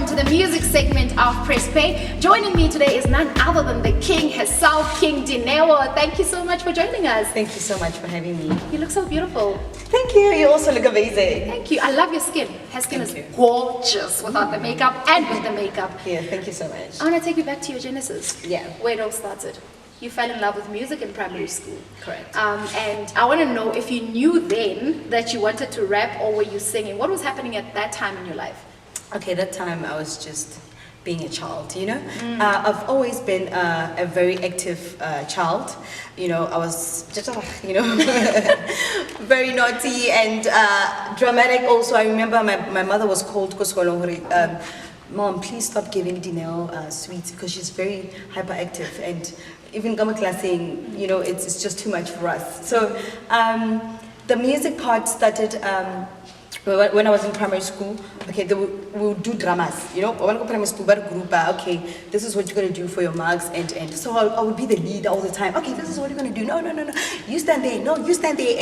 welcome to the music segment of Press Play. Joining me today is none other than the king himself, King Dineo. Thank you so much for joining us. Thank you so much for having me. You look so beautiful. Thank you. You also look amazing. Thank you. I love your skin. Her skin is gorgeous without the makeup and with the makeup. Yeah, thank you so much. I want to take you back to your genesis. Yeah. Where it all started. You fell in love with music in primary school. Correct. And I want to know if you knew then that you wanted to rap or were you singing? What was happening at that time in your life? Okay, that time I was just being a child, you know. I've always been a very active child. You know, I was just, you know, very naughty and dramatic also. I remember my mother was called Mom, please stop giving Dineo sweets because she's very hyperactive and even gamma classing, you know, it's just too much for us. So the music part started when I was in primary school. Okay, we would do dramas, you know. When I go primary school, group, okay, this is what you're gonna do for your marks, and so I would be the lead all the time. Okay, this is what you're gonna do. No, you stand there. No, you stand there.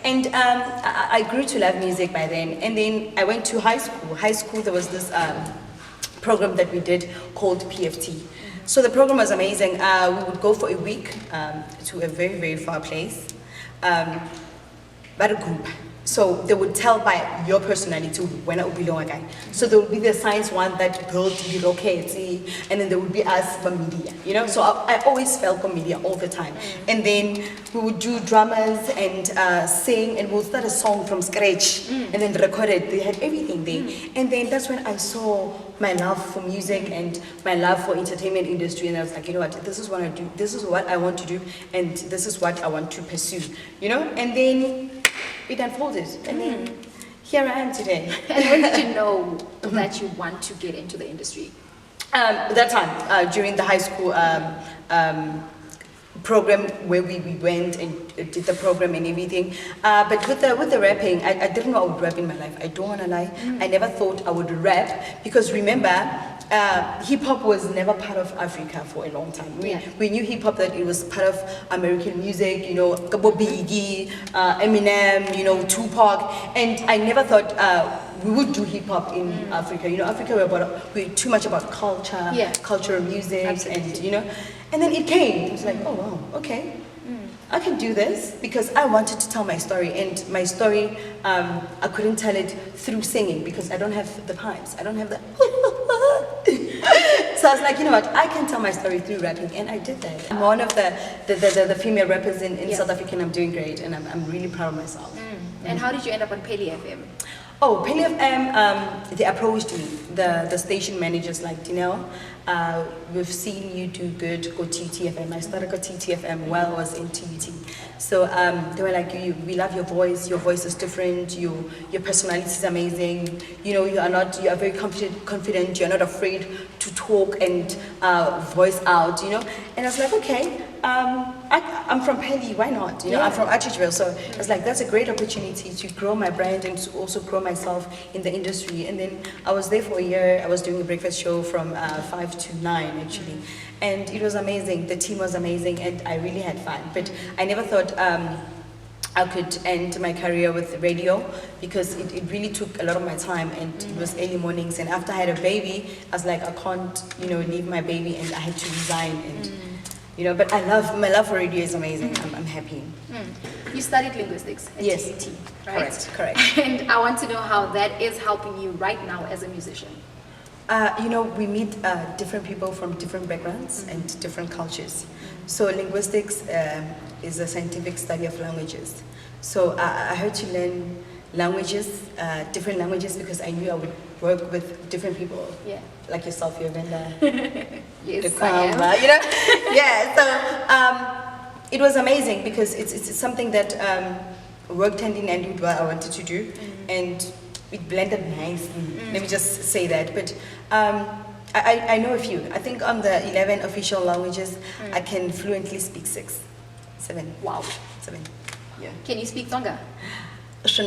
And I grew to love music by then. And then I went to high school. High school, there was this program that we did called PFT. So the program was amazing. We would go for a week to a very, very far place, but a group. So they would tell by your personality when I would be long guy. So there would be the science one that built the rockets, and then there would be us for media, you know. So I always felt for media all the time. And then we would do dramas and sing, and we'll start a song from scratch and then record it. They had everything there. And then that's when I saw my love for music and my love for entertainment industry, and I was like, you know what, this is what I do, this is what I want to do, and this is what I want to pursue, you know. And then it unfolded, and then here I am today. And when did you know that you want to get into the industry? That time, during the high school program where we went and did the program and everything. But with the rapping, I didn't know I would rap in my life. I don't want to lie. I never thought I would rap because remember, hip-hop was never part of Africa for a long time. We knew hip-hop that it was part of American music, you know, Biggie, Eminem, you know, Tupac, and I never thought we would do hip-hop in Africa. You know, Africa, we're too much about culture, cultural music, and you know, and then it came. It was like, oh wow, okay. I can do this because I wanted to tell my story, and my story, I couldn't tell it through singing because I don't have the pipes. I don't have the. So I was like, you know what? I can tell my story through rapping, and I did that. I'm one of the female rappers in South Africa, and I'm doing great, and I'm really proud of myself. And how did you end up on Peli FM? Oh, Peli FM, they approached me, the station managers like, Dineo, we've seen you do good, go TTFM. I started go TTFM while I was in TUT. So they were like, we love your voice is different, your personality is amazing, you know, you are very confident, you're not afraid to talk and voice out, you know. And I was like, okay, I'm from Peli, why not? You know, I'm from Artistry, so I was like, that's a great opportunity to grow my brand and to also grow myself in the industry. And then I was there for a year. I was doing a breakfast show from 5 to 9 actually, and it was amazing. The team was amazing, and I really had fun. But I never thought I could end my career with radio because it really took a lot of my time, and it was early mornings. And after I had a baby, I was like, I can't, you know, leave my baby, and I had to resign. And you know, but my love for radio is amazing. I'm happy. You studied linguistics at TUT, right? Correct. And I want to know how that is helping you right now as a musician. You know, we meet different people from different backgrounds and different cultures. So linguistics is a scientific study of languages. So I had to learn languages, different languages, because I knew I would work with different people. Yeah. Like yourself, you're Venda. Yes, I am. You know? Yeah, so it was amazing because it's something that worked hand in hand with what I wanted to do, and it blended nicely. Let me just say that. But I know a few. I think on the 11 official languages, I can fluently speak 7. Wow. 7. Yeah. Can you speak Tonga? So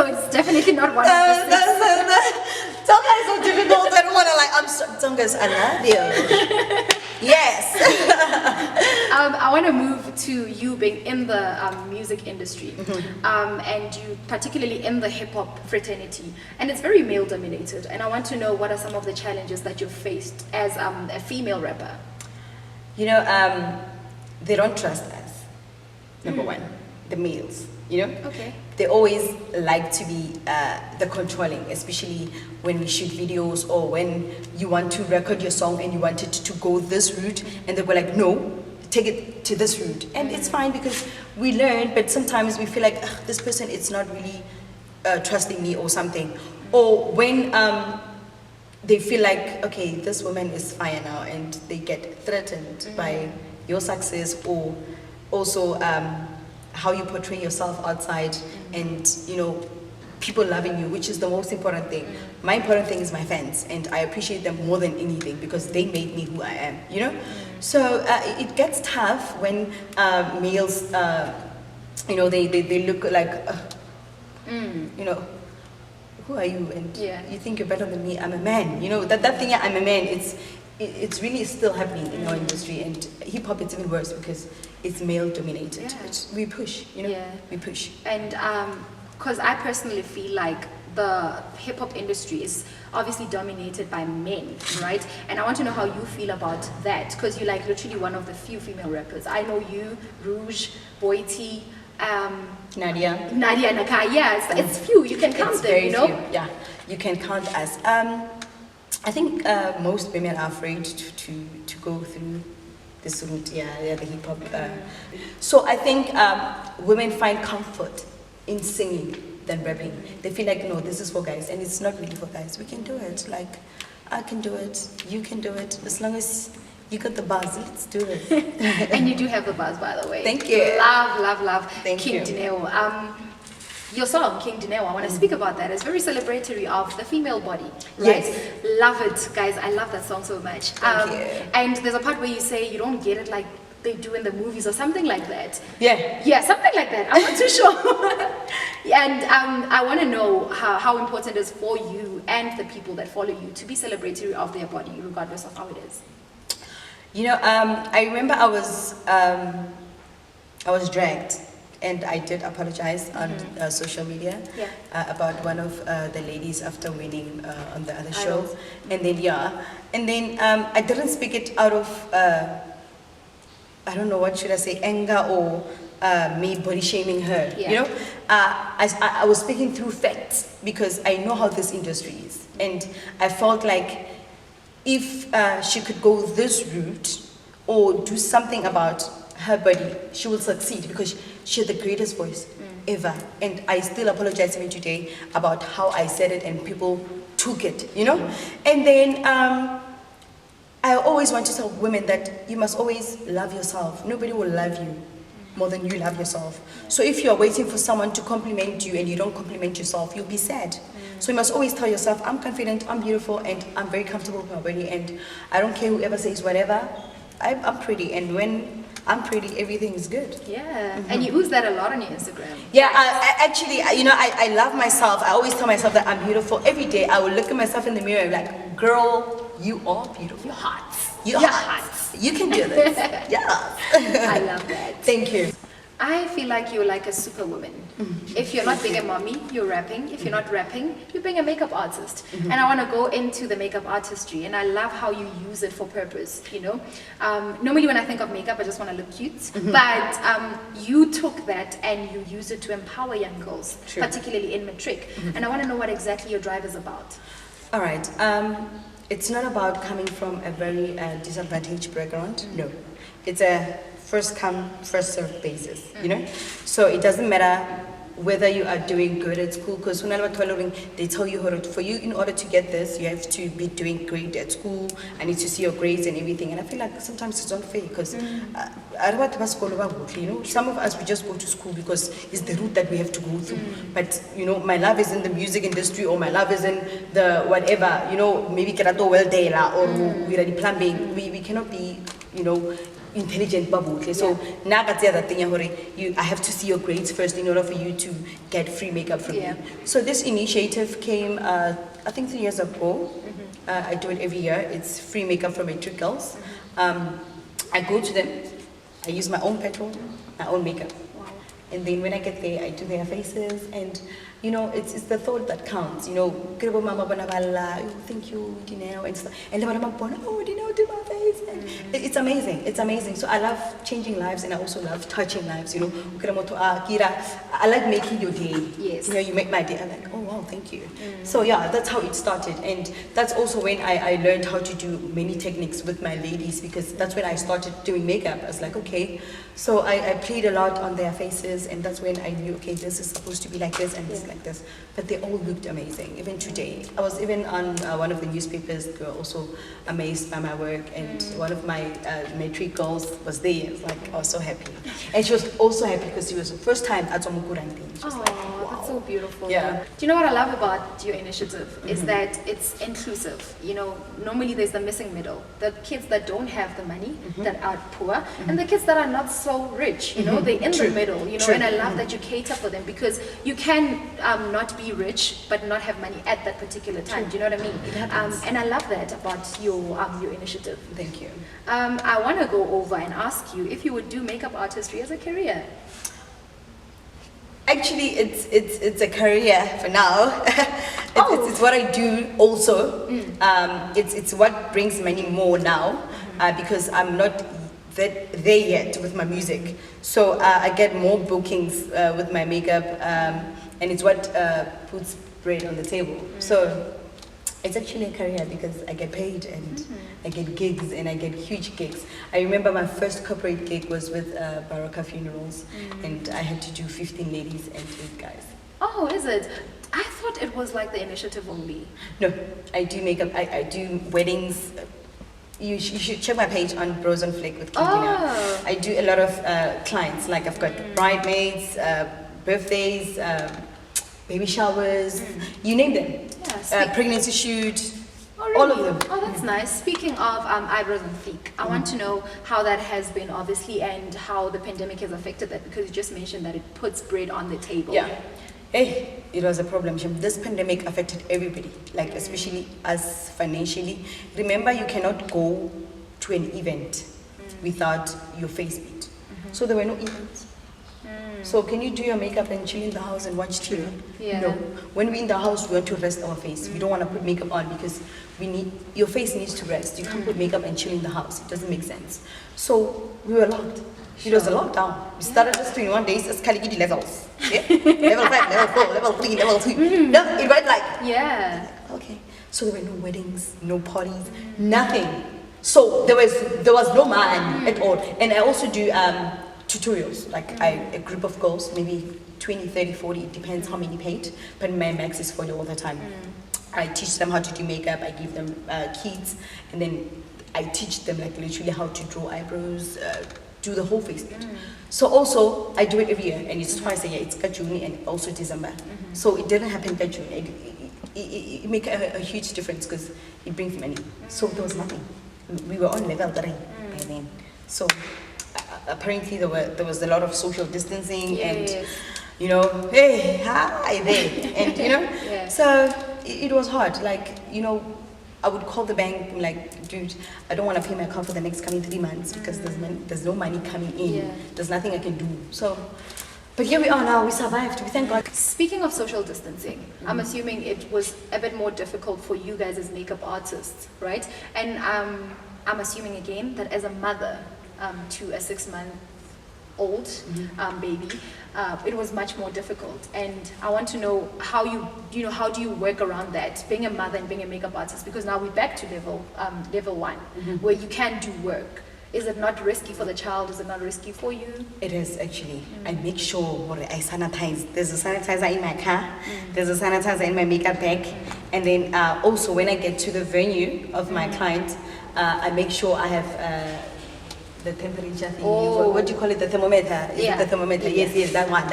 it's definitely not one of the 6. Tonga is so difficult. I don't want to Tonga's I love you. Yes. I want to move to you being in the music industry, and you particularly in the hip hop fraternity, and it's very male dominated. And I want to know what are some of the challenges that you've faced as a female rapper. You know, they don't trust us. Number one, the males. You know, Okay. they always like to be the controlling, especially when we shoot videos or when you want to record your song and you want it to go this route, and they go like, no, take it to this route. And it's fine because we learn, but sometimes we feel like, "Ugh, this person is not really trusting me or something. Or when they feel like, okay, this woman is fire now, and they get threatened by your success, or also how you portray yourself outside, and you know, people loving you, which is the most important thing. My important thing is my fans, and I appreciate them more than anything because they made me who I am, you know. So it gets tough when males, you know, they look like, you know, who are you? And you think you're better than me. I'm a man, you know, that thing. I'm a man. It's really still happening in our industry, and hip hop it's even worse because it's male dominated. We push, you know, we push. And because I personally feel like the hip hop industry is obviously dominated by men, right? And I want to know how you feel about that, because you're like literally one of the few female rappers. I know you, Rouge, Boy T, Nadia, Nakai. Yeah, it's few. You can count them, you know. Few. Yeah, you can count us. I think most women are afraid to go through this route, the hip hop. So I think women find comfort in singing than rapping. They feel like, no, this is for guys, and it's not really for guys. We can do it. Like, I can do it. You can do it. As long as you got the buzz, let's do it. And you do have the buzz, by the way. Thank you. Love. Thank King you. Dineo. Your song, King Dineo, I want to speak about that. It's very celebratory of the female body, right? Yes. Love it, guys. I love that song so much. Thank you. And there's a part where you say you don't get it like they do in the movies or something like that. Yeah, something like that. I'm not too sure. And I want to know how important it is for you and the people that follow you to be celebratory of their body, regardless of how it is. You know, I remember I was dragged, and I did apologize on social media about one of the ladies after winning on the other show. And then I didn't speak it out of I don't know, what should I say, anger or me body shaming her. You know, I was speaking through facts because I know how this industry is, and I felt like if she could go this route or do something about her body, she will succeed because she had the greatest voice ever. And I still apologize to me today about how I said it and people took it, you know. And then I always want to tell women that you must always love yourself. Nobody will love you more than you love yourself. So if you are waiting for someone to compliment you and you don't compliment yourself, you'll be sad. So you must always tell yourself, I'm confident, I'm beautiful, and I'm very comfortable with my body, and I don't care whoever says whatever. I'm pretty, and when I'm pretty, everything is good. Yeah, and you use that a lot on your Instagram. Yeah, I actually, you know, I love myself. I always tell myself that I'm beautiful. Every day I will look at myself in the mirror and be like, girl, you are beautiful. You're hot. You're hot. You can do this. Yeah. I love that. Thank you. I feel like you're like a superwoman. If you're not being a mommy, you're rapping. If you're not rapping, you're being a makeup artist. And I want to go into the makeup artistry, and I love how you use it for purpose, you know. Normally when I think of makeup, I just want to look cute. But you took that and you used it to empower young girls, particularly in matric. And I want to know what exactly your drive is about. All right. It's not about coming from a very disadvantaged background. No. It's a first come, first served basis, you know? So it doesn't matter whether you are doing good at school, because when they tell you, for you, in order to get this, you have to be doing great at school. I need to see your grades and everything. And I feel like sometimes it's unfair, because you know, some of us, we just go to school because it's the route that we have to go through. But, you know, my love is in the music industry, or my love is in the whatever, you know, maybe kerato well there, or we're already plumbing. We cannot be, you know, intelligent babu. So now I have to see your grades first in order for you to get free makeup from me. So this initiative came I think 3 years ago. I do it every year. It's free makeup for matric girls. I go to them I use my own petrol, my own makeup. Wow. And then when I get there, I do their faces, and you know, it's the thought that counts. You know, thank you, Dineo, and stuff. And then oh, Dineo, do my face. And it's amazing. It's amazing. So I love changing lives, and I also love touching lives. You know, I like making your day. Yes. You know, you make my day. I'm like, oh wow, thank you. So yeah, that's how it started, and that's also when I learned how to do many techniques with my ladies, because that's when I started doing makeup. I was like, okay. So I played a lot on their faces, and that's when I knew, okay, this is supposed to be like this, and this like this. But they all looked amazing. Even today, I was even on one of the newspapers. They were also amazed by my work, and one of my matric girls was there. It was like, I was so happy, and she was also happy because it was the first time at Zomukurante. She was like, wow. That's so beautiful. Yeah. Do you know what I love about your initiative is that it's inclusive. You know, normally there's the missing middle, the kids that don't have the money, that are poor, and the kids that are not so rich. You know, they're in the middle. You know, and I love that you cater for them, because you can not be rich but not have money at that particular time. Do you know what I mean? And I love that about your initiative. Thank you. I want to go over and ask you if you would do makeup artistry as a career. Actually, it's a career for now. It's what I do also. It's what brings money more now, because I'm not there yet with my music. So I get more bookings with my makeup, and it's what puts bread on the table. So it's actually a career because I get paid, and I get gigs, and I get huge gigs. I remember my first corporate gig was with Baraka Funerals, and I had to do 15 ladies and 8 guys. Oh, is it? I thought it was like the initiative only. No, I do makeup, I do weddings. You should check my page on Bros on Flick with Dineo. I do a lot of clients, like I've got bridesmaids, birthdays, baby showers, you name them. Yeah, pregnancy shoot, all of them. Oh, that's nice. Speaking of eyebrows and feet, I want to know how that has been, obviously, and how the pandemic has affected that, because you just mentioned that it puts bread on the table. Yeah. Hey, it was a problem. This pandemic affected everybody, like especially us financially. Remember, you cannot go to an event without your face beat. So there were no events. So can you do your makeup and chill in the house and watch TV? Yeah. No. When we're in the house, we want to rest our face. We don't want to put makeup on because your face needs to rest. You can't put makeup and chill in the house. It doesn't make sense. So we were locked. It was a lockdown. We started just 21 days as Kaligidi levels. Yeah? Level 5, level 4, level 3, level 2. No, it went like, yeah. Okay. So there were no weddings, no parties, nothing. So there was no man at all. And I also do tutorials, like a group of girls, maybe 20, 30, 40, it depends how many paid, but my max is 40 all the time. I teach them how to do makeup, I give them kits, and then I teach them like literally how to draw eyebrows, do the whole face bit. So also, I do it every year, and it's twice a year. It's June and also December. So it didn't happen in June. It makes a huge difference because it brings money. So there was nothing. We were on level 3 by then. So apparently there was a lot of social distancing and, you know, hey, hi there. And, you know, so it was hard. Like, you know, I would call the bank like, dude, I don't want to pay my car for the next coming 3 months because there's no money coming in. There's nothing I can do. So, but here we are now. We survived. We thank God. Speaking of social distancing, I'm assuming it was a bit more difficult for you guys as makeup artists, right? And I'm assuming again that as a mother to a 6-month-old baby, it was much more difficult. And I want to know how how do you work around that, being a mother and being a makeup artist? Because now we're back to level 1, where you can do work. Is it not risky for the child? Is it not risky for you? It is actually. I make sure I sanitize. There's a sanitizer in my car. There's a sanitizer in my makeup bag. And then also when I get to the venue of my client, I make sure I have the temperature thing. What do you call it? The thermometer. Is it the thermometer? Yes, that one.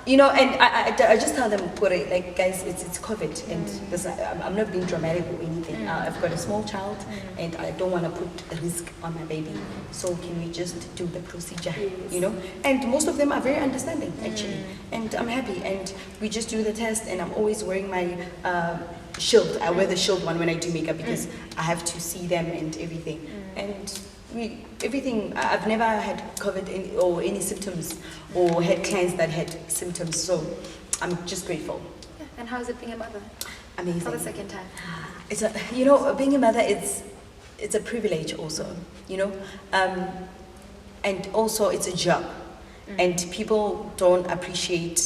You know, and I just tell them, like, guys, it's COVID, and I'm not being dramatic or anything. I've got a small child, and I don't want to put a risk on my baby. So can we just do the procedure, you know? And most of them are very understanding, actually. And I'm happy, and we just do the test, and I'm always wearing my shield. I wear the shield one when I do makeup because I have to see them and everything. And everything, I've never had COVID or any symptoms or had clients that had symptoms. So I'm just grateful. Yeah. And how is it being a mother? Amazing. For the second time. It's being a mother, it's a privilege also, and also it's a job. And people don't appreciate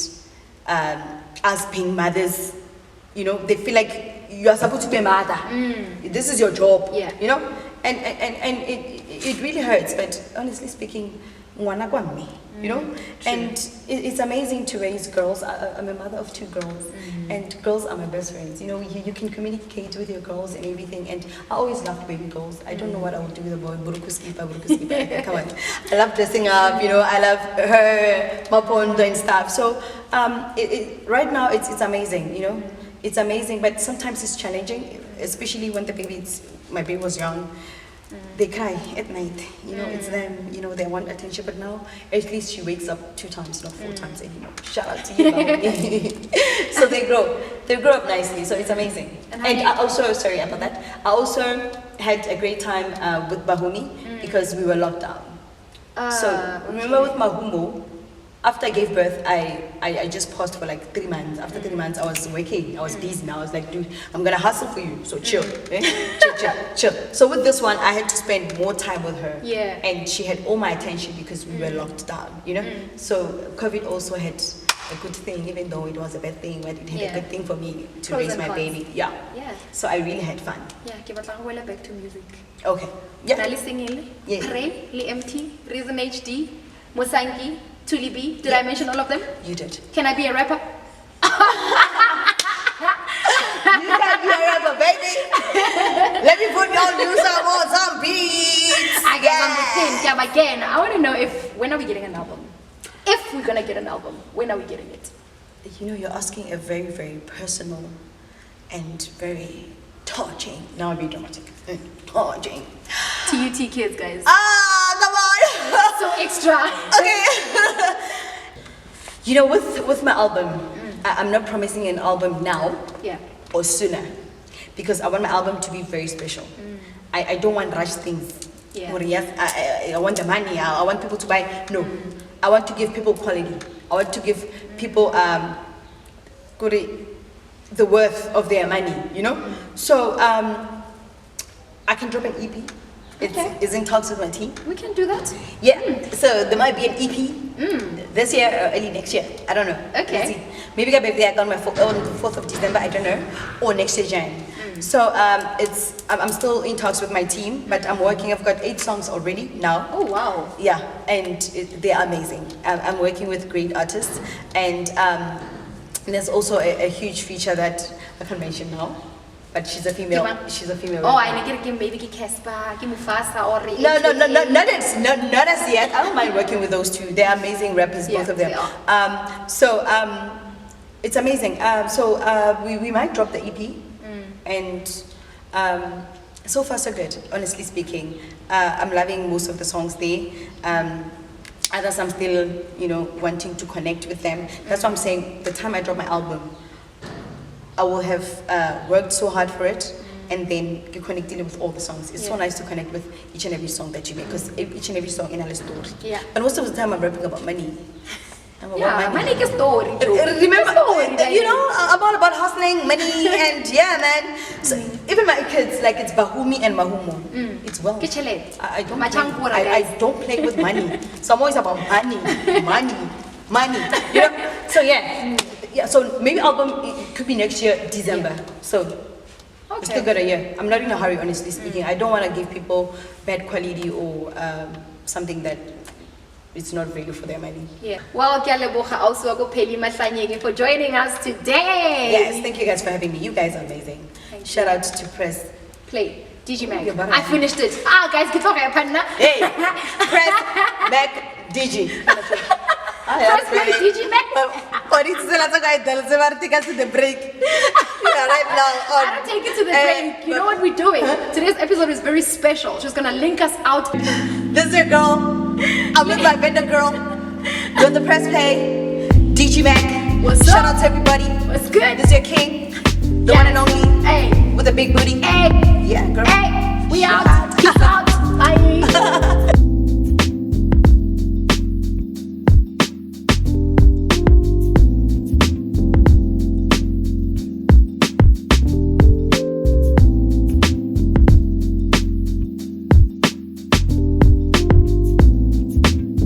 us being mothers. They feel like you are supposed to be a mother. This is your job. Yeah. And it really hurts. But honestly speaking, ngwana kwa me, and it's amazing to raise girls. I'm a mother of 2 girls, and girls are my best friends. You can communicate with your girls and everything. And I always loved baby girls. I don't know what I would do with a boy. Buruku skipa. Come on, I love dressing up. I love her mapondo and stuff. So right now it's amazing. It's amazing, but sometimes it's challenging, especially when my baby was young. They cry at night, it's them, they want attention, but now at least she wakes up 2 times, not 4 times anymore. Shout out to you, Bahumi. So they grow up nicely, so it's amazing. And I also, sorry about that, I also had a great time with Bahumi because we were locked down. So remember with Mahumo, after I gave birth, I just paused for like 3 months. After 3 months, I was working. I was busy now. I was like, dude, I'm going to hustle for you. So chill. Chill. So with this one, I had to spend more time with her. Yeah. And she had all my attention because we were locked down, So COVID also had a good thing, even though it was a bad thing, but it had a good thing for me to Pros raise and my cons. baby. Yeah. So I really had fun. Yeah, give us back to music. Okay. Yeah. Nali singing, Yeah. Pray, Li MT, Rhythm HD, Musangi, Tuli B. Did I mention all of them? You did. Can I be a rapper? You can be a rapper, baby. Let me put on you some beats. Again, I want to know when are we getting an album? If we're gonna get an album, when are we getting it? You're asking a very, very personal and very touching. Now I'll be dramatic. Touching. TUT kids, guys. Come on. So extra. Okay. With my album, I'm not promising an album now. Yeah. Or sooner, because I want my album to be very special. I don't want rush things. Yeah. I want the money. I want people to buy. No, I want to give people quality. I want to give people the worth of their money. So I can drop an EP. It's in talks with my team. We can do that. Yeah. So there might be an EP this year or early next year. I don't know. Okay. Let's see. Maybe on the 4th of December. I don't know. Or next year Jan. So I'm still in talks with my team, but I'm working. I've got 8 songs already now. Oh wow. Yeah, and they are amazing. I'm working with great artists, and there's also a huge feature that I can't mention now. But she's a female. She's a female. Oh, I need to give maybe 𝐾𝐲𝐵, Mufasa or No, not as yet. I don't mind working with those 2. They're amazing rappers, both of them. It's amazing. We might drop the EP, and so far so good. Honestly speaking, I'm loving most of the songs there. Others I'm still, wanting to connect with them. That's why I'm saying the time I drop my album, I will have worked so hard for it, and then you connecting with all the songs. It's so nice to connect with each and every song that you make, because each and every song in a story. Yeah. But most of the time I'm rapping about money. Money is story. Remember, I'm all about hustling, money, and man. So even my kids, like it's Bahumi and Mahumo. It's well. I don't play with money. So I'm always about money. So yeah. So maybe album it could be next year, December. So it's still got a year. I'm not in a hurry, honestly speaking. I don't want to give people bad quality or something that it's not value for their money. Yeah. Well, 𝐾𝐲𝐵 also 𝐾𝐫𝐞𝐬𝐬 𝐿𝐻𝐢𝐬𝐬 for joining us today. Yes, thank you guys for having me. You guys are amazing. Shout out to Press Play. DigiMac. I finished it. Guys, get off your partner. Hey, Press Mac Digi. Press Play DigiMac. The break. Right now. I don't take it to the break. You know what we're doing? Today's episode is very special. She's gonna link us out. This is your girl. I'm with my vendor girl. Doing the Press Play. DigiMac. What's up? Shout out to everybody. What's good? This is your king. The one and only. Hey. With a big booty. Hey. Yeah, girl. Hey.